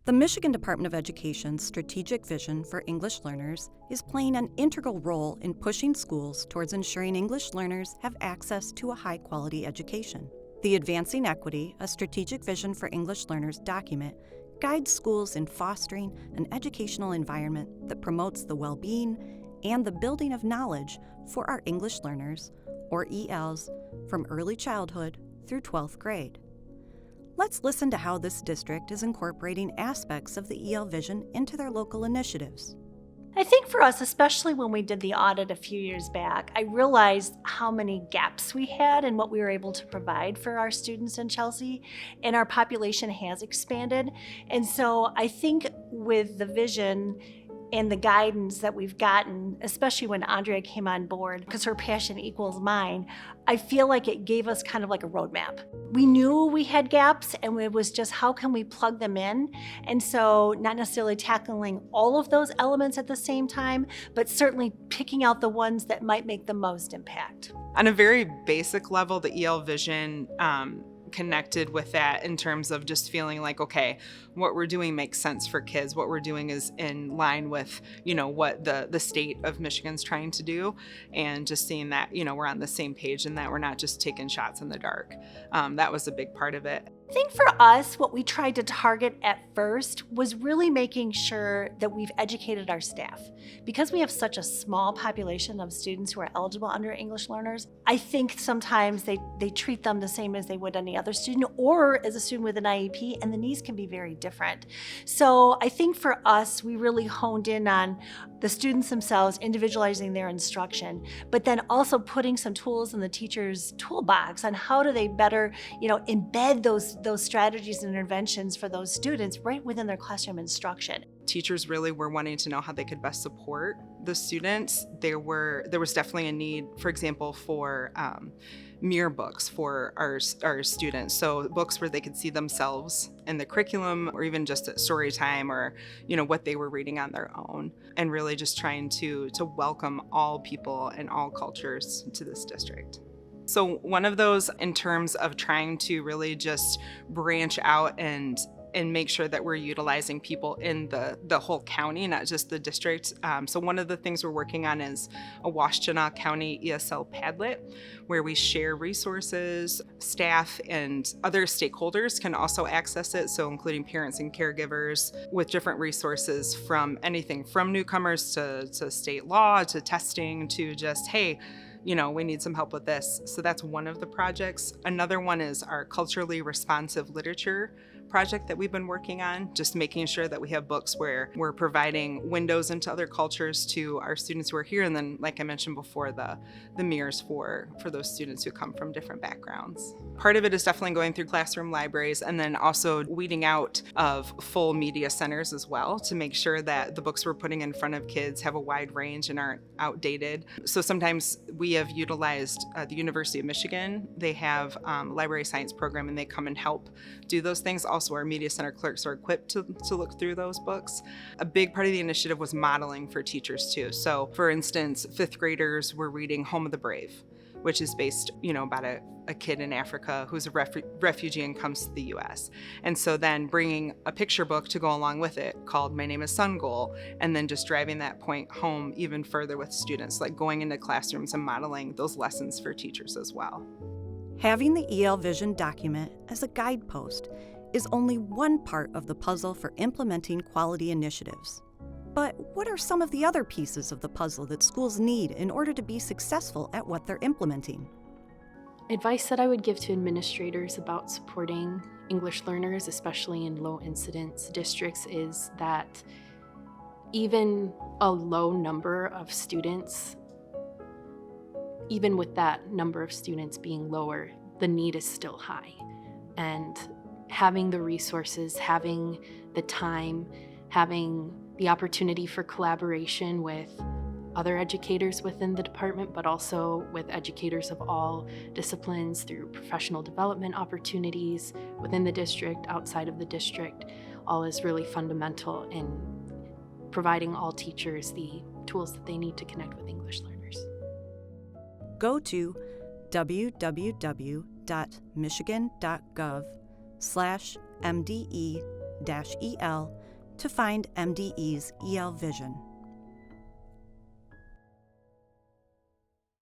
The Michigan Department of Education's strategic vision for English learners is playing an integral role in pushing schools towards ensuring English learners have access to a high-quality education. The Advancing Equity, a strategic vision for English learners document, guides schools in fostering an educational environment that promotes the well-being and the building of knowledge for our English learners, or ELs, from early childhood through 12th grade. Let's listen to how this district is incorporating aspects of the EL vision into their local initiatives. I think for us, especially when we did the audit a few years back, I realized how many gaps we had in what we were able to provide for our students in Chelsea, and our population has expanded. And so I think with the vision and the guidance that we've gotten, especially when Andrea came on board, because her passion equals mine, I feel like it gave us kind of like a roadmap. We knew we had gaps, and it was just how can we plug them in? And so not necessarily tackling all of those elements at the same time, but certainly picking out the ones that might make the most impact. On a very basic level, the EL vision connected with that in terms of just feeling like, okay, what we're doing makes sense for kids. What we're doing is in line with, what the state of Michigan's trying to do, and just seeing that, we're on the same page and that we're not just taking shots in the dark. That was a big part of it. I think for us, what we tried to target at first was really making sure that we've educated our staff. Because we have such a small population of students who are eligible under English learners, I think sometimes they treat them the same as they would any other student, or as a student with an IEP, and the needs can be very different. So I think for us, we really honed in on the students themselves, individualizing their instruction, but then also putting some tools in the teacher's toolbox on how do they better, embed those strategies and interventions for those students right within their classroom instruction. Teachers really were wanting to know how they could best support the students. There was definitely a need, for example, for mirror books for our students. So books where they could see themselves in the curriculum, or even just at story time, or what they were reading on their own, and really just trying to welcome all people and all cultures to this district. So one of those, in terms of trying to really just branch out and make sure that we're utilizing people in the whole county, not just the district. So one of the things we're working on is a Washtenaw County ESL Padlet, where we share resources. Staff and other stakeholders can also access it, so including parents and caregivers, with different resources from anything from newcomers to state law, to testing, to just, hey, we need some help with this. So that's one of the projects. Another one is our culturally responsive literature project that we've been working on, just making sure that we have books where we're providing windows into other cultures to our students who are here, and then, like I mentioned before, the mirrors for those students who come from different backgrounds. Part of it is definitely going through classroom libraries, and then also weeding out of full media centers as well, to make sure that the books we're putting in front of kids have a wide range and aren't outdated. So sometimes we have utilized the University of Michigan. They have a library science program, and they come and help do those things. Also, our media center clerks are equipped to look through those books. A big part of the initiative was modeling for teachers too. So for instance, 5th graders were reading Home of the Brave, which is based, about a kid in Africa who's a refugee and comes to the US. And so then bringing a picture book to go along with it called My Name is Sun Goal, and then just driving that point home even further with students, like going into classrooms and modeling those lessons for teachers as well. Having the EL Vision document as a guidepost is only one part of the puzzle for implementing quality initiatives. But what are some of the other pieces of the puzzle that schools need in order to be successful at what they're implementing? Advice that I would give to administrators about supporting English learners, especially in low incidence districts, is that even a low number of students, even with that number of students being lower, the need is still high. And having the resources, having the time, having the opportunity for collaboration with other educators within the department, but also with educators of all disciplines through professional development opportunities within the district, outside of the district, all is really fundamental in providing all teachers the tools that they need to connect with English learners. Go to www.michigan.gov/MDE EL to find MDE's EL Vision.